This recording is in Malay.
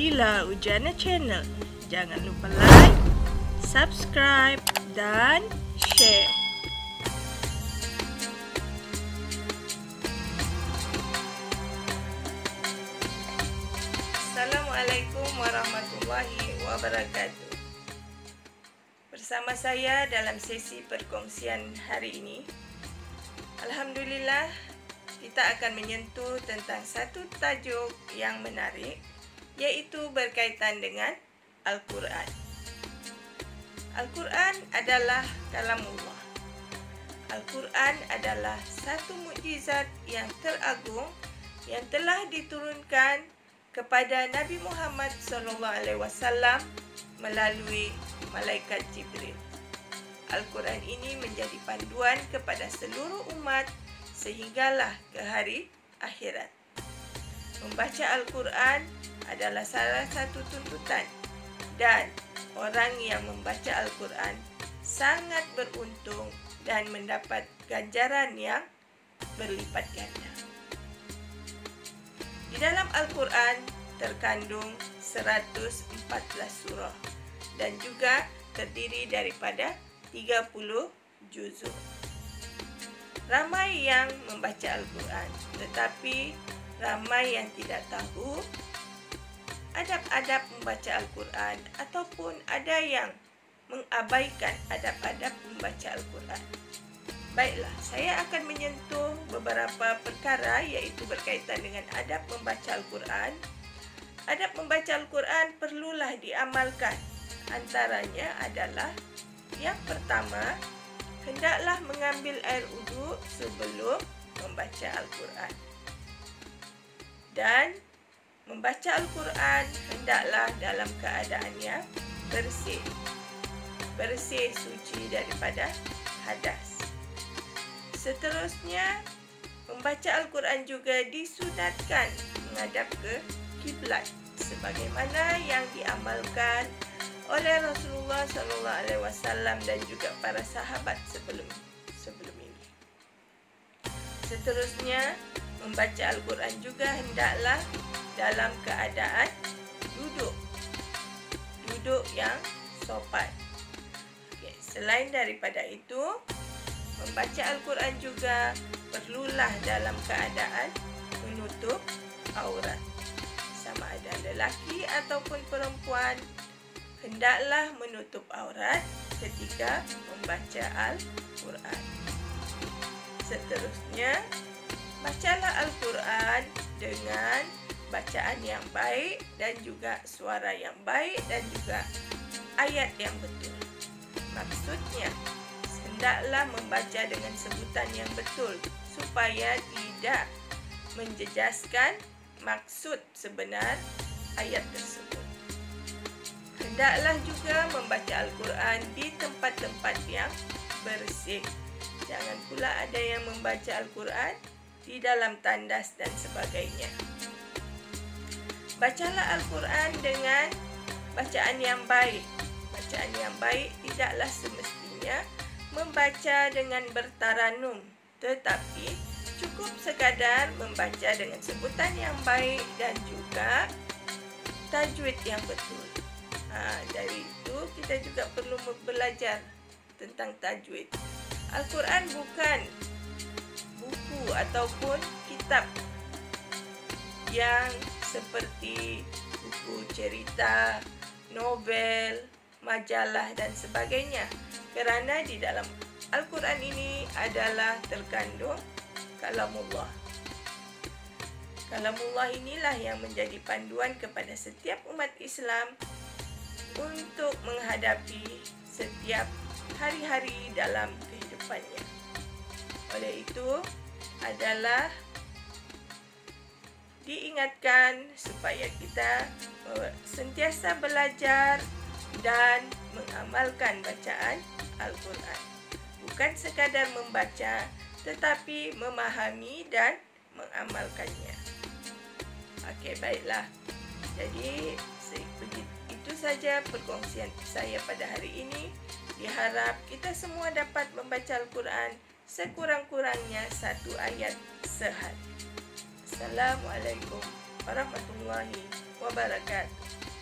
Lila Ujana Channel. Jangan lupa like, subscribe dan share. Assalamualaikum warahmatullahi wabarakatuh. Bersama saya dalam sesi perkongsian hari ini, alhamdulillah kita akan menyentuh tentang satu tajuk yang menarik, iaitu berkaitan dengan Al-Quran. Al-Quran adalah kalamullah. Al-Quran adalah satu mukjizat yang teragung yang telah diturunkan kepada Nabi Muhammad SAW melalui malaikat Jibril. Al-Quran ini menjadi panduan kepada seluruh umat sehinggalah ke hari akhirat. Membaca Al-Quran adalah salah satu tuntutan, dan orang yang membaca Al-Quran sangat beruntung dan mendapat ganjaran yang berlipat ganda. Di dalam Al-Quran terkandung 114 surah dan juga terdiri daripada 30 juzuk. Ramai yang membaca Al-Quran, tetapi ramai yang tidak tahu adab-adab membaca Al-Quran, ataupun ada yang mengabaikan adab-adab membaca Al-Quran. Baiklah, saya akan menyentuh beberapa perkara, iaitu berkaitan dengan adab membaca Al-Quran. Adab membaca Al-Quran perlulah diamalkan. Antaranya adalah yang pertama, hendaklah mengambil air wudhu sebelum membaca Al-Quran. Dan membaca Al-Quran hendaklah dalam keadaan yang bersih. Bersih, suci daripada hadas. Seterusnya, membaca Al-Quran juga disunatkan menghadap ke kiblat, sebagaimana yang diamalkan oleh Rasulullah SAW dan juga para sahabat sebelum ini. Seterusnya, membaca Al-Quran juga hendaklah dalam keadaan duduk yang sopan. Selain daripada itu, membaca Al-Quran juga perlulah dalam keadaan menutup aurat. Sama ada lelaki ataupun perempuan, hendaklah menutup aurat ketika membaca Al-Quran. Seterusnya, bacalah Al-Quran dengan bacaan yang baik dan juga suara yang baik dan juga ayat yang betul. Maksudnya, hendaklah membaca dengan sebutan yang betul supaya tidak menjejaskan maksud sebenar ayat tersebut. Hendaklah juga membaca Al-Quran di tempat-tempat yang bersih. Jangan pula ada yang membaca Al-Quran di dalam tandas dan sebagainya. Bacalah Al-Quran dengan bacaan yang baik. Bacaan yang baik tidaklah semestinya membaca dengan bertaranum, tetapi cukup sekadar membaca dengan sebutan yang baik dan juga tajwid yang betul. Dari itu kita juga perlu belajar tentang tajwid. Al-Quran bukan buku ataupun kitab yang seperti buku cerita, novel, majalah dan sebagainya. Kerana di dalam Al-Quran ini adalah terkandung kalamullah. Kalamullah inilah yang menjadi panduan kepada setiap umat Islam untuk menghadapi setiap hari-hari dalam kehidupannya. Oleh itu, adalah diingatkan supaya kita sentiasa belajar dan mengamalkan bacaan Al-Quran. Bukan sekadar membaca, tetapi memahami dan mengamalkannya. Okey, baiklah. Jadi, itu saja perkongsian saya pada hari ini. Diharap kita semua dapat membaca Al-Quran sekurang-kurangnya 1 ayat sehari. Assalamualaikum warahmatullahi wabarakatuh. wabarakatuh.